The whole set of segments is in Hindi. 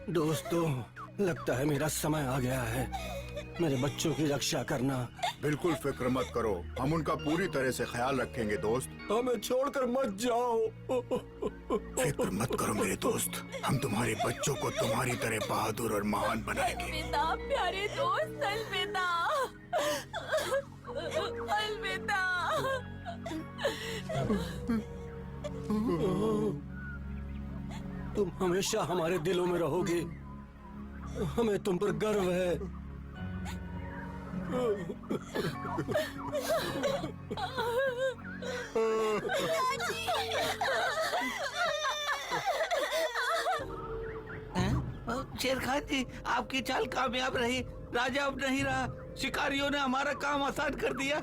दोस्तों, लगता है मेरा समय आ गया है। मेरे बच्चों की रक्षा करना। बिल्कुल फिक्र मत करो, हम उनका पूरी तरह से ख्याल रखेंगे दोस्त। हमें छोड़कर मत जाओ। फिक्र मत करो मेरे दोस्त, हम तुम्हारे बच्चों को तुम्हारी तरह बहादुर और महान बनाएंगे। अलविदा प्यारे दोस्त, अलविदा, अलविदा। तुम हमेशा हमारे दिलों में रहोगे। हमें तुम पर गर्व है। शेर खान जी, आपकी चाल कामयाब रही। राजा अब नहीं रहा, शिकारियों ने हमारा काम आसान कर दिया।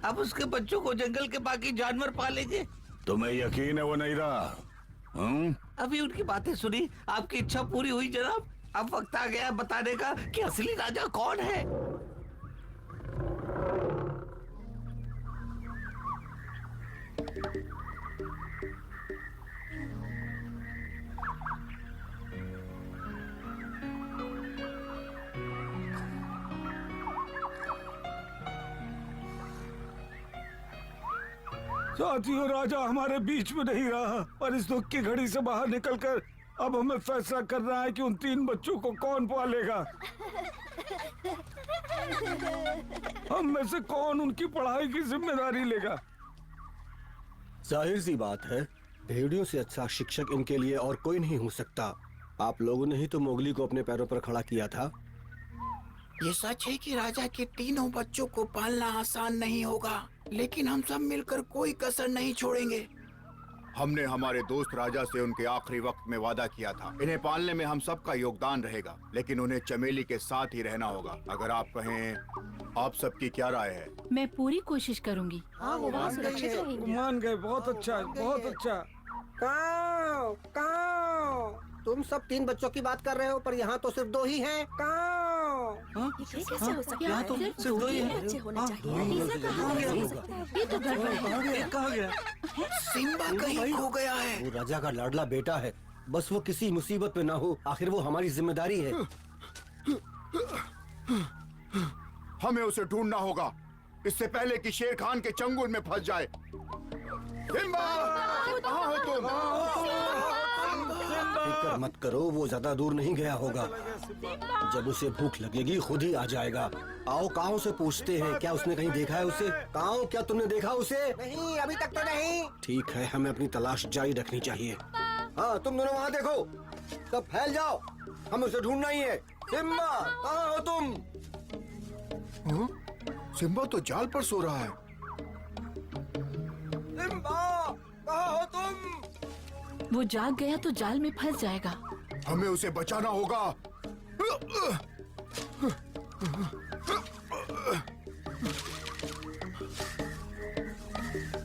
अब उसके बच्चों को जंगल के बाकी जानवर पालेंगे। तुम्हें यकीन है वो नहीं रहा? अभी उनकी बातें सुनी, आपकी इच्छा पूरी हुई जनाब। अब वक्त आ गया बताने का कि असली राजा कौन है। साथियों, राजा हमारे बीच में नहीं रहा, पर इस दुख की घड़ी से बाहर निकलकर अब हमें फैसला करना है कि उन 3 बच्चों को कौन पालेगा। हम में से कौन उनकी पढ़ाई की जिम्मेदारी लेगा। जाहिर सी बात है, भेड़ियों से अच्छा शिक्षक इनके लिए और कोई नहीं हो सकता। आप लोगों ने ही तो मोगली को अपने पैरों पर खड़ा किया था। ये सच है कि राजा के तीनों बच्चों को पालना आसान नहीं होगा, लेकिन हम सब मिलकर कोई कसर नहीं छोड़ेंगे। हमने हमारे दोस्त राजा से उनके आखिरी वक्त में वादा किया था। इन्हें पालने में हम सबका योगदान रहेगा, लेकिन उन्हें चमेली के साथ ही रहना होगा। अगर आप कहें, आप सबकी क्या राय है? मैं पूरी कोशिश करूंगी। वो वहाँ सुरक्षित रहेंगे। मान गए, बहुत अच्छा, बहुत अच्छा। काऊ, काऊ। तुम सब 3 बच्चों की बात कर रहे हो, पर यहाँ तो सिर्फ 2 ही हैं। काऊ। ये कैसे हो सकता है? यहाँ तो सिर्फ 2 ही हैं। बच्चे होने चाहिए। ऐसा कहाँ हो सकता है? ये तो गड़बड़ है। कहाँ गया? सिम्बा कहीं खो गया है। वो राजा का लाडला बेटा है, बस वो किसी मुसीबत में ना हो। आखिर वो हमारी जिम्मेदारी है। हमें उसे ढूंढना होगा, इससे पहले कि शेर खान के चंगुल में फंस जाए। सिम्बा, कहाँ हो तुम? फिक्र मत करो, वो ज्यादा दूर नहीं गया होगा। जब उसे भूख लगेगी खुद ही आ जाएगा। आओ, काऊ से पूछते हैं, क्या उसने कहीं देखा है उसे? काऊ, क्या तुमने देखा उसे? नहीं, अभी तक तो नहीं। ठीक है, हमें अपनी तलाश जारी रखनी चाहिए। हाँ, तुम दोनों वहाँ देखो, सब फैल जाओ, हमें उसे ढूंढना ही है। सिम्बा, कहाँ हो तुम? सिम्बा तो जाल पर सो रहा है। सिम्बा, कहाँ हो तुम? वो जाग गया तो जाल में फंस जाएगा। हमें उसे बचाना होगा।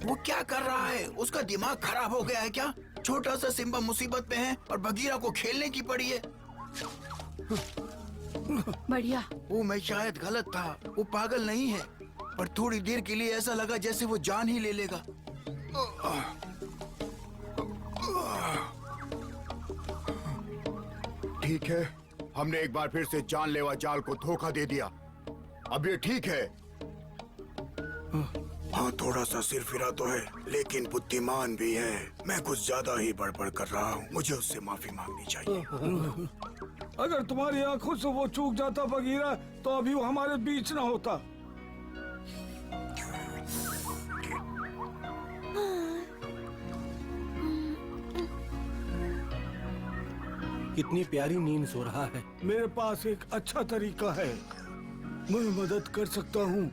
वो क्या कर रहा है? उसका दिमाग खराब हो गया है क्या? छोटा सा सिम्बा मुसीबत में है और बगीरा को खेलने की पड़ी है। बढ़िया। वो मैं शायद गलत था, वो पागल नहीं है, पर थोड़ी देर के लिए ऐसा लगा जैसे वो जान ही ले लेगा। ठीक है, हमने एक बार फिर से जानलेवा जाल को धोखा दे दिया। अब ये ठीक है। हाँ, थोड़ा सा सिर फिरा तो है, लेकिन बुद्धिमान भी है। मैं कुछ ज्यादा ही बड़बड़ कर रहा हूँ, मुझे उससे माफी मांगनी चाहिए। अगर तुम्हारी आंखों से वो चूक जाता बगीरा, तो अभी वो हमारे बीच ना होता। कितनी प्यारी नींद सो रहा है। मेरे पास एक अच्छा तरीका है, मैं मदद कर सकता हूँ।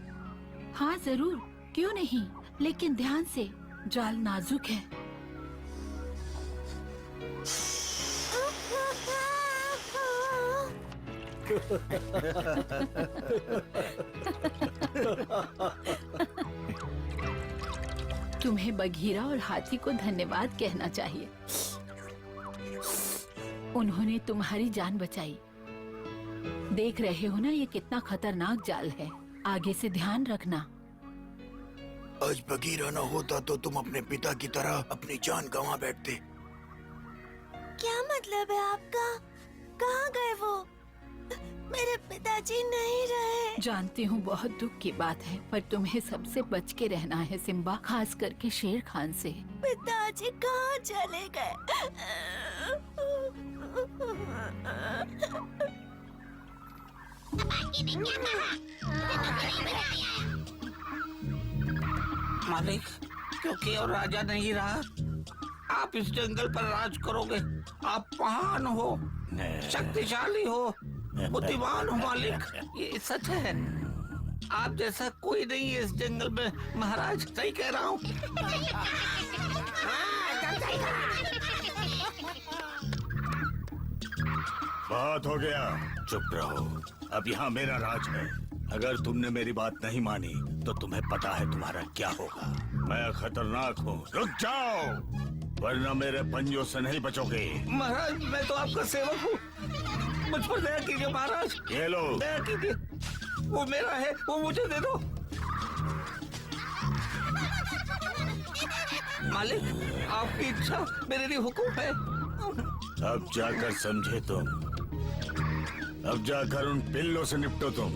हाँ जरूर, क्यों नहीं, लेकिन ध्यान से, जाल नाजुक है। तुम्हें बघीरा और हाथी को धन्यवाद कहना चाहिए। उन्होंने तुम्हारी जान बचाई। देख रहे हो ना ये कितना खतरनाक जाल है। आगे से ध्यान रखना। आज बगीरा न होता तो तुम अपने पिता की तरह अपनी जान गंवा बैठते। क्या मतलब है आपका? कहाँ गए वो? मेरे पिताजी नहीं रहे। जानती हूँ बहुत दुख की बात है, पर तुम्हें सबसे बच के रहना है सिम्बा, खास करके शेर खान से। पिताजी कहाँ चले गए? मालिक, क्योंकि और राजा नहीं रहा, आप इस जंगल पर राज करोगे। आप महान हो, शक्तिशाली हो, बुद्धिमान हो मालिक, ये सच है। आप जैसा कोई नहीं है इस जंगल में महाराज, सही कह रहा हूँ। बहुत हो गया, चुप रहो। अब यहाँ मेरा राज है। अगर तुमने मेरी बात नहीं मानी तो तुम्हें पता है तुम्हारा क्या होगा। मैं खतरनाक हूँ, रुक जाओ, वरना मेरे पंजों से नहीं बचोगे। महाराज, मैं तो आपका सेवक हूँ, मुझ पर दया कीजिए महाराज। ये लो। दया कीजिए, वो मेरा है, वो मुझे दे दो। मालिक, आपकी इच्छा मेरे लिए हुक्म है। अब जाकर समझे तुम। अब जाकर उन पिल्लों से निपटो तुम।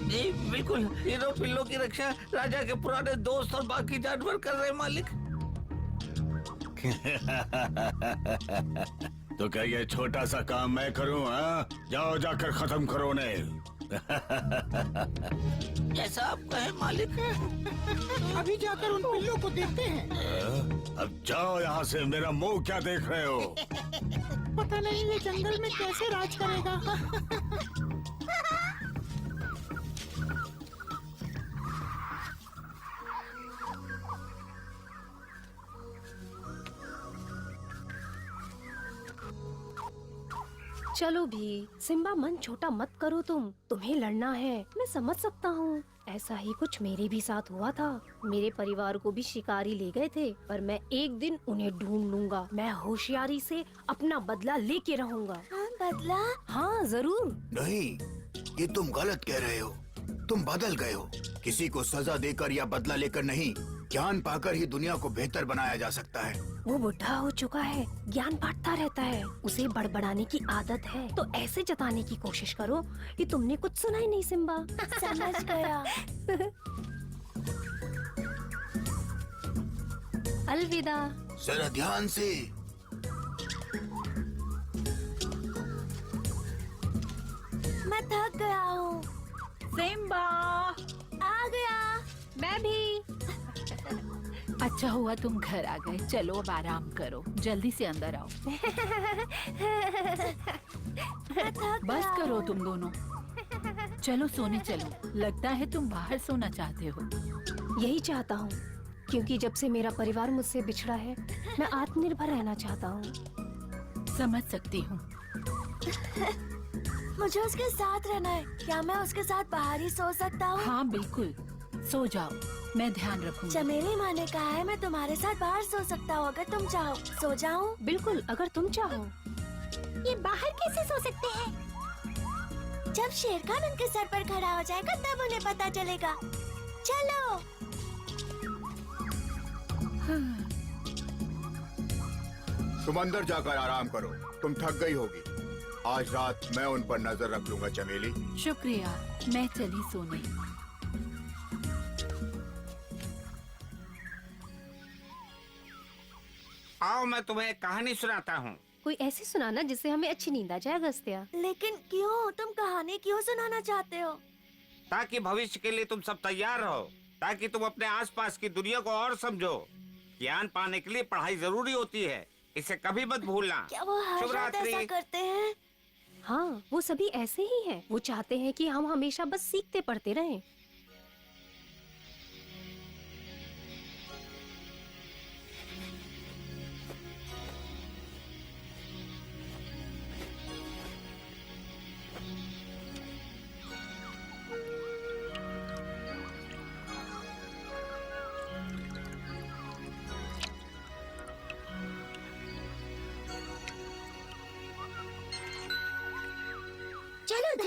जी बिल्कुल, ये दो पिल्लों की रक्षा राजा के पुराने दोस्त और बाकी जानवर कर रहे हैं मालिक। तो क्या ये छोटा सा काम मैं करूं? हाँ, जाओ जाकर खत्म करो उन्हें। जैसा आप कहें मालिक। अभी जाकर उन पिल्लों को देखते हैं। अब जाओ यहाँ से, मेरा मुंह क्या देख रहे हो? पता नहीं ये जंगल में कैसे राज करेगा। चलो भी, सिम्बा मन छोटा मत करो तुम। तुम्हें लड़ना है, मैं समझ सकता हूँ। ऐसा ही कुछ मेरे भी साथ हुआ था। मेरे परिवार को भी शिकारी ले गए थे, पर मैं एक दिन उन्हें ढूंढ लूंगा। मैं होशियारी से अपना बदला लेके रहूंगा। हाँ, बदला? हाँ जरूर। नहीं, ये तुम गलत कह रहे हो। तुम बदल गए हो। किसी को सजा देकर या बदला लेकर नहीं, ज्ञान पाकर ही दुनिया को बेहतर बनाया जा सकता है। वो बुढ़ा हो चुका है, ज्ञान बांटता रहता है। उसे बड़बड़ाने की आदत है, तो ऐसे जताने की कोशिश करो कि तुमने कुछ सुना ही नहीं सिम्बा। समझ गया। अलविदा। जरा ध्यान से। मैं थक गया हूँ। सिम्बा, आ गया। मैं भी। अच्छा हुआ तुम घर आ गए। चलो अब आराम करो, जल्दी से अंदर आओ। मैं थक बस गया करो हूँ। तुम दोनों, चलो सोने चलो। लगता है तुम बाहर सोना चाहते हो। यही चाहता हूँ, क्योंकि जब से मेरा परिवार मुझसे बिछड़ा है, मैं आत्मनिर्भर रहना चाहता हूँ। समझ सकती हूँ। मुझे उसके साथ रहना है। क्या मैं उसके साथ बाहर ही सो सकता हूँ? हाँ बिल्कुल, सो जाओ, मैं ध्यान रखूंगी। चमेली माँ ने कहा है मैं तुम्हारे साथ बाहर सो सकता हूँ। अगर तुम चाहो सो जाऊँ। बिल्कुल, अगर तुम चाहो। ये बाहर कैसे सो सकते हैं? जब शेर खान उनके सर पर खड़ा हो जाएगा तब उन्हें पता चलेगा। चलो। तुम अंदर जाकर आराम करो, तुम थक गई होगी। आज रात मैं उन पर नजर रख लूंगा चमेली। शुक्रिया, मैं चली सोने। आओ मैं तुम्हें एक कहानी सुनाता हूँ। कोई ऐसी सुनाना जिससे हमें अच्छी नींद आ जाए अगस्त्या। लेकिन क्यों? तुम कहानी क्यों सुनाना चाहते हो? ताकि भविष्य के लिए तुम सब तैयार रहो, ताकि तुम अपने आसपास की दुनिया को और समझो। ज्ञान पाने के लिए पढ़ाई जरूरी होती है, इसे कभी मत भूलना। क्या वो हर शुभ रात रात्रि। ऐसा करते हैं? हाँ, वो सभी ऐसे ही हैं। वो चाहते हैं कि हम हमेशा बस सीखते पढ़ते रहें।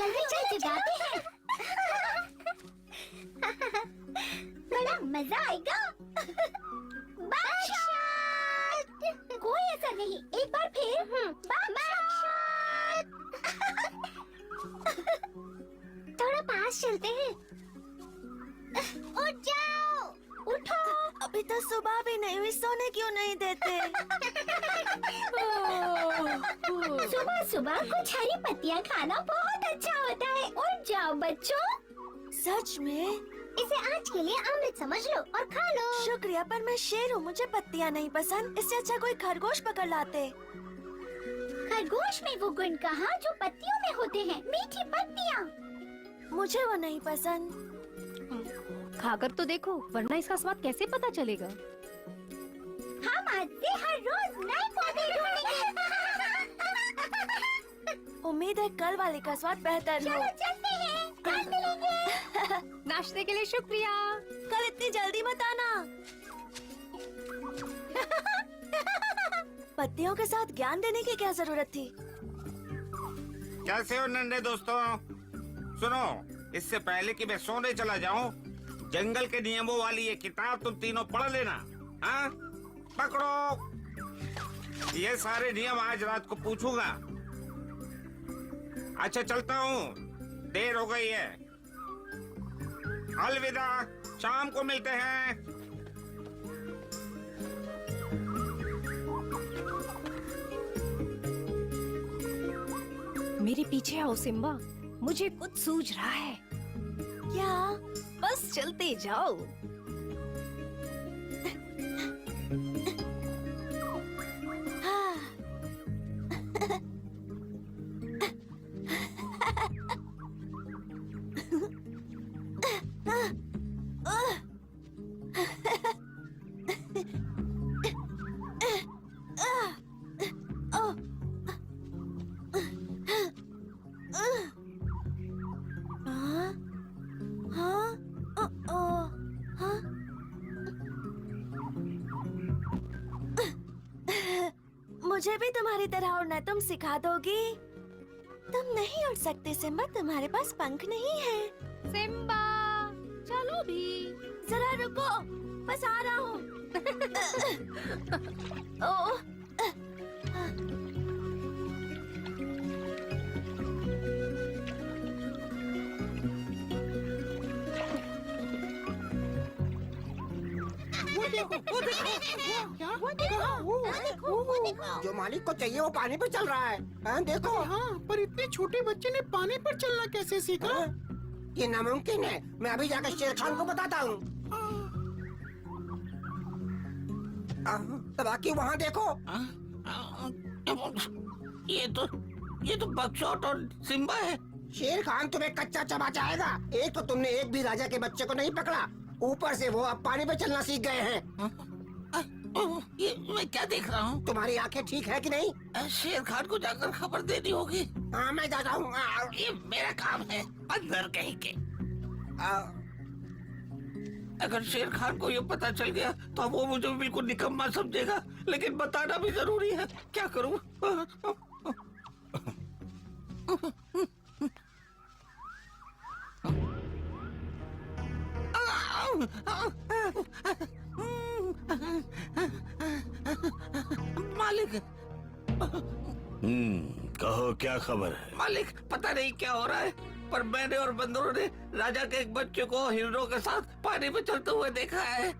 जल्दी चल जगाते हैं। बड़ा मजा आएगा। बादशाह! कोई असर नहीं, एक बार फिर। बादशाह! थोड़ा पास चलते हैं। उठ जाओ, उठो। अभी तो सुबह भी नहीं हुई, सोने क्यों नहीं देते? सुबह सुबह कुछ हरी पत्तियाँ खाना बहुत अच्छा होता है। उठ जाओ बच्चों। सच में? इसे आज के लिए अमृत समझ लो और खा लो। शुक्रिया, पर मैं शेर हूँ, मुझे पत्तियाँ नहीं पसंद। इससे अच्छा कोई खरगोश पकड़ लाते। खरगोश में वो गुण कहाँ जो पत्तियों में होते हैं, मीठी पत्तियाँ। मुझे वो नहीं पसंद। खाकर तो देखो, वरना इसका स्वाद कैसे पता चलेगा। हम आज से हर रोज नए पौधे ढूंढेंगे। उम्मीद है कल वाले का स्वाद बेहतर हो। चलते हैं, कल मिलेंगे। नाश्ते के लिए शुक्रिया। कल इतनी जल्दी मत आना। पत्तियों के साथ ज्ञान देने की क्या जरूरत थी? कैसे हो नन्हे दोस्तों? सुनो, इससे पहले कि मैं सोने चला जाऊं, जंगल के नियमों वाली ये किताब तुम तीनों पढ़ लेना। हाँ, पकड़ो। ये सारे नियम आज रात को पूछूंगा। अच्छा चलता हूँ, देर हो गई है। अलविदा, शाम को मिलते हैं। मेरे पीछे आओ सिम्बा, मुझे कुछ सूझ रहा है। क्या? बस चलते जाओ। हाँ। मुझे भी तुम्हारी तरह उड़ना तुम सिखा दोगी? तुम नहीं उड़ सकते सिम्बा, तुम्हारे पास पंख नहीं है। सिम्बा, चलो भी। जरा रुको, बस आ रहा हूँ। ओह, जो मालिक को चाहिए वो पानी पर चल रहा है। हाँ, देखो। हाँ, पर इतने छोटे बच्चे ने पानी पर चलना कैसे सीखा? हाँ, ये नामुमकिन है। मैं अभी जाकर शेर खान को बताता हूँ। बाकी वहाँ देखो। ये तो बक्सोट और सिम्बा है। शेर खान तुम्हें कच्चा चबा जाएगा। एक तो तुमने एक भी राजा के बच्चे को नहीं पकड़ा, ऊपर से वो अब पानी पे चलना सीख गए हैं। ये मैं क्या देख रहा हूँ? तुम्हारी आंखें ठीक है कि नहीं? शेर खान को जाकर खबर देनी होगी। हाँ, मैं जाता हूँ। ये मेरा काम है, अंदर कहीं के। अगर शेर खान को ये पता चल गया तो वो मुझे बिल्कुल निकम्मा समझेगा, लेकिन बताना भी जरूरी है। क्या करूँ? मालिक। कहो क्या खबर है? मालिक, पता नहीं क्या हो रहा है, पर मैंने और बंदरों ने राजा के एक बच्चे को हिरणों के साथ पानी में चलते हुए देखा है।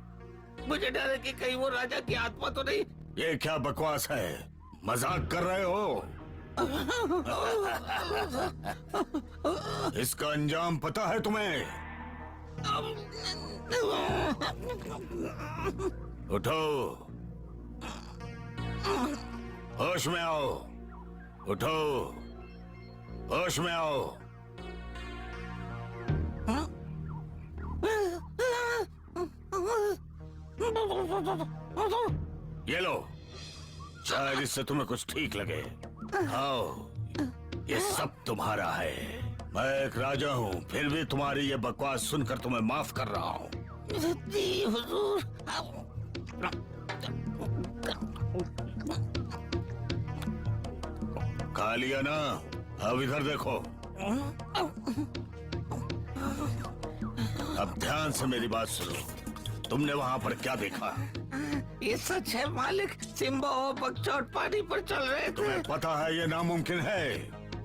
मुझे डर है कि कहीं वो राजा की आत्मा तो नहीं। ये क्या बकवास है? मजाक कर रहे हो? इसका अंजाम पता है तुम्हें? उठो, होश में आओ। उठो, होश में आओ। ये लो, शायद इससे तुम्हें कुछ ठीक लगे। आओ, ये सब तुम्हारा है। मैं एक राजा हूँ, फिर भी तुम्हारी ये बकवास सुनकर तुम्हें माफ कर रहा हूँ। जी हुजूर। खा लिया ना? अब इधर देखो। अब ध्यान से मेरी बात सुनो। तुमने वहाँ पर क्या देखा? ये सच है मालिक, सिम्बा और बगचौट पानी पर चल रहे थे। तुम्हें पता है ये नामुमकिन है,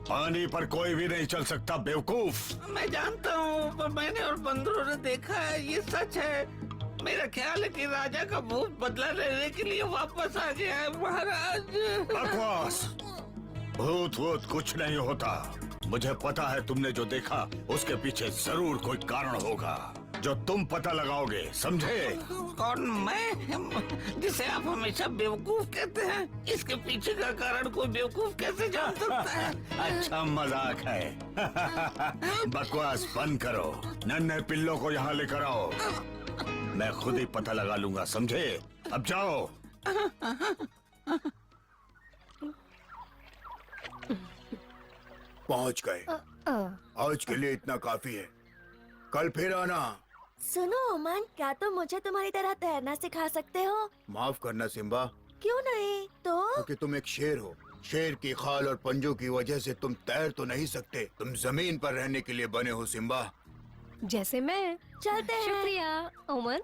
पानी पर कोई भी नहीं चल सकता बेवकूफ। मैं जानता हूँ, पर मैंने और बंदरों ने देखा है, ये सच है। मेरा ख्याल है कि राजा का भूत बदला लेने के लिए वापस आ गया है महाराज। बकवास, भूत वूत कुछ नहीं होता। मुझे पता है तुमने जो देखा उसके पीछे जरूर कोई कारण होगा जो तुम पता लगाओगे, समझे? कौन? मैं, जिसे आप हमेशा बेवकूफ कहते हैं? इसके पीछे का कारण कोई बेवकूफ कैसे जान सकता है? अच्छा मजाक है। बकवास बंद करो, नन्हे पिल्लों को यहाँ लेकर आओ। मैं खुद ही पता लगा लूंगा, समझे? अब जाओ। पहुंच गए। आज के लिए इतना काफी है, कल फिर आना। सुनो ओमन, क्या तुम मुझे तुम्हारी तरह तैरना सिखा सकते हो? माफ करना सिम्बा, क्यों नहीं? तो क्योंकि तुम एक शेर हो। शेर की खाल और पंजों की वजह से तुम तैर तो नहीं सकते। तुम जमीन पर रहने के लिए बने हो सिम्बा। जैसे मैं। चलते हैं। शुक्रिया ओमन।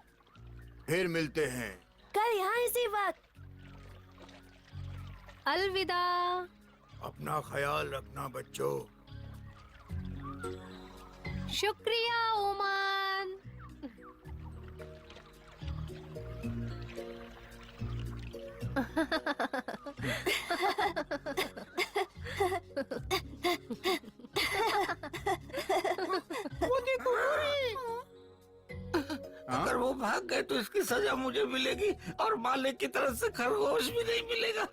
फिर मिलते हैं। कल यहाँ इसी वक्त। अलविदा। अपना ख्याल रखना बच्चों। शुक्रिया ओमन। अगर वो भाग गए तो इसकी सजा मुझे मिलेगी और मालिक की तरफ से खरगोश भी नहीं मिलेगा।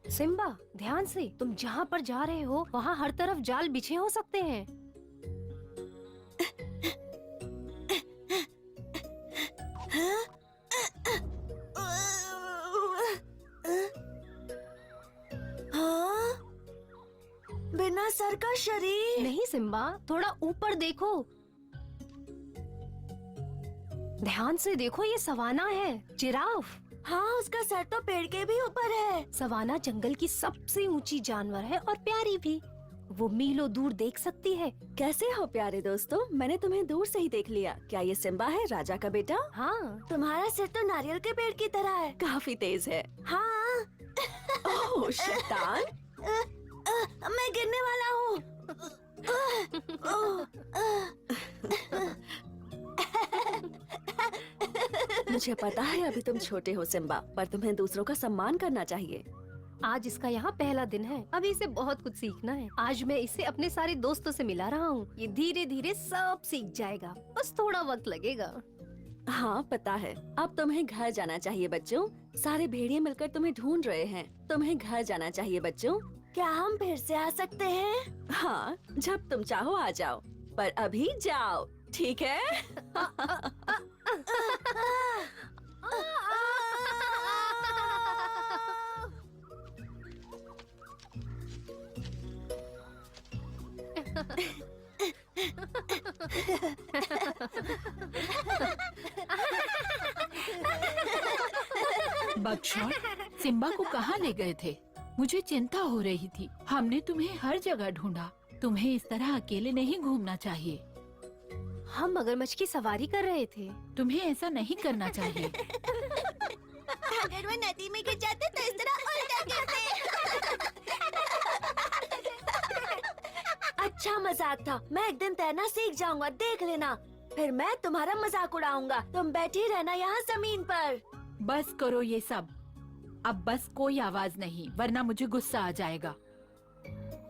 सिम्बा, ध्यान से। तुम जहाँ पर जा रहे हो वहाँ हर तरफ जाल बिछे हो सकते हैं। हाँ? बिना सर का शरीर? नहीं सिम्बा, थोड़ा ऊपर देखो। ध्यान से देखो, ये सवाना है, जिराफ। हाँ, उसका सर तो पेड़ के भी ऊपर है। सवाना जंगल की सबसे ऊंची जानवर है और प्यारी भी। वो मीलों दूर देख सकती है। कैसे हो प्यारे दोस्तों? मैंने तुम्हें दूर से ही देख लिया। क्या ये सिम्बा है, राजा का बेटा? हाँ। तुम्हारा सिर तो नारियल के पेड़ की तरह है। काफी तेज है। हाँ। ओह शैतान। मैं गिरने वाला हूँ। मुझे पता है अभी तुम छोटे हो सिम्बा, पर तुम्हें दूसरों का सम्मान करना चाहिए। आज इसका यहाँ पहला दिन है, अभी इसे बहुत कुछ सीखना है। आज मैं इसे अपने सारे दोस्तों से मिला रहा हूँ। ये धीरे धीरे सब सीख जाएगा, बस थोड़ा वक्त लगेगा। हाँ पता है। अब तुम्हें घर जाना चाहिए बच्चों। सारे भेड़िए मिलकर तुम्हें ढूंढ रहे हैं। तुम्हें घर जाना चाहिए बच्चों। क्या हम फिर से आ सकते हैं? हाँ, जब तुम चाहो आ जाओ, पर अभी जाओ, ठीक है? बगशॉट, सिम्बा को कहाँ ले गए थे? मुझे चिंता हो रही थी। हमने तुम्हें हर जगह ढूंढा। तुम्हें इस तरह अकेले नहीं घूमना चाहिए। हम मगरमच्छ की सवारी कर रहे थे। तुम्हें ऐसा नहीं करना चाहिए। अगर वो नदी में गिर जाते तो इस तरह उल्टा गिरते। अच्छा मजाक था। मैं एक दिन तैरना सीख जाऊंगा, देख लेना। फिर मैं तुम्हारा मजाक उड़ाऊंगा। तुम बैठी रहना यहाँ जमीन पर। बस करो ये सब। अब बस कोई आवाज नहीं, वरना मुझे गुस्सा आ जाएगा।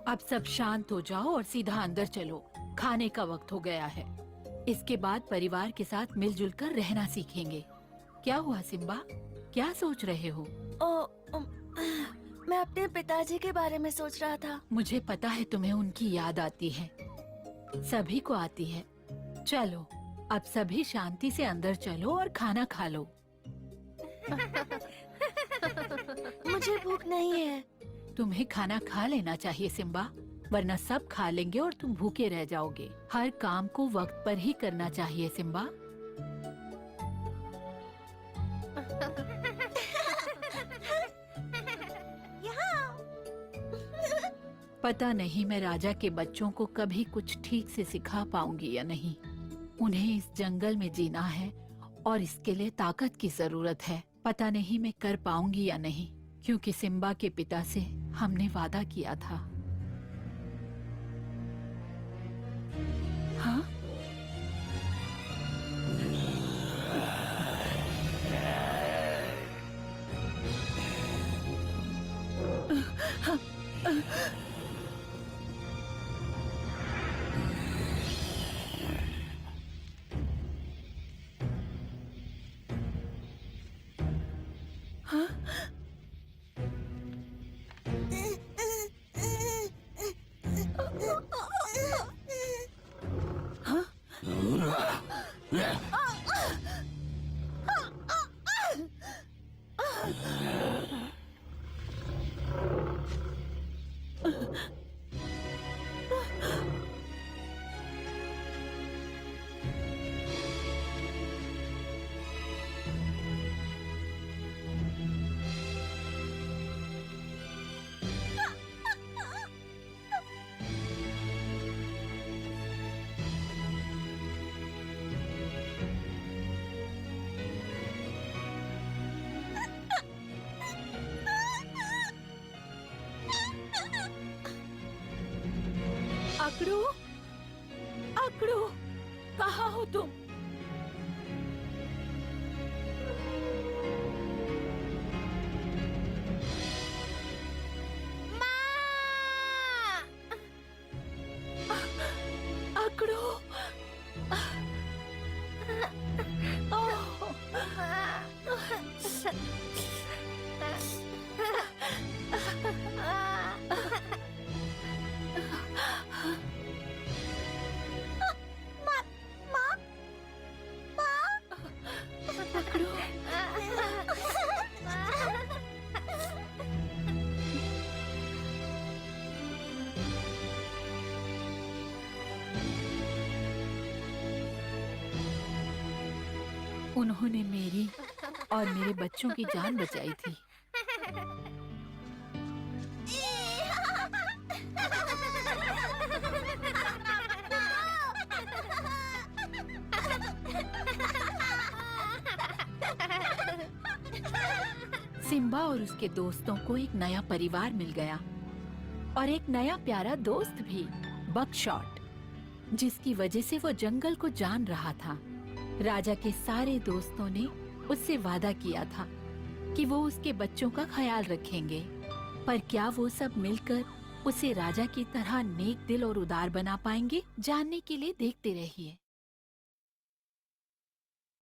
अब सब शांत हो जाओ और सीधा अंदर चलो। खाने का वक्त हो गया है। इसके बाद परिवार के साथ मिलजुल कर रहना सीखेंगे। क्या हुआ सिम्बा? क्या सोच रहे हो? मैं अपने पिताजी के बारे में सोच रहा था। मुझे पता है तुम्हें उनकी याद आती है। सभी को आती है। चलो, अब सभी शांति से अंदर चलो और खाना खा लो। मुझे भूख नहीं है। तुम्हें खाना खा लेना चाहिए सिम्बा, वरना सब खा लेंगे और तुम भूखे रह जाओगे। हर काम को वक्त पर ही करना चाहिए सिम्बा। यहाँ पता नहीं मैं राजा के बच्चों को कभी कुछ ठीक से सिखा पाऊंगी या नहीं। उन्हें इस जंगल में जीना है और इसके लिए ताकत की जरूरत है। पता नहीं मैं कर पाऊंगी या नहीं, क्योंकि सिम्बा के पिता से हमने वादा किया था। हाँ? अकड़ू, अकड़ू, कहाँ हो तुम? अकड़ू, उन्होंने मेरी और मेरे बच्चों की जान बचाई थी। सिम्बा और उसके दोस्तों को एक नया परिवार मिल गया और एक नया प्यारा दोस्त भी, बकशॉट, जिसकी वजह से वो जंगल को जान रहा था। राजा के सारे दोस्तों ने उससे वादा किया था कि वो उसके बच्चों का ख्याल रखेंगे, पर क्या वो सब मिलकर उसे राजा की तरह नेक दिल और उदार बना पाएंगे? जानने के लिए देखते रहिए।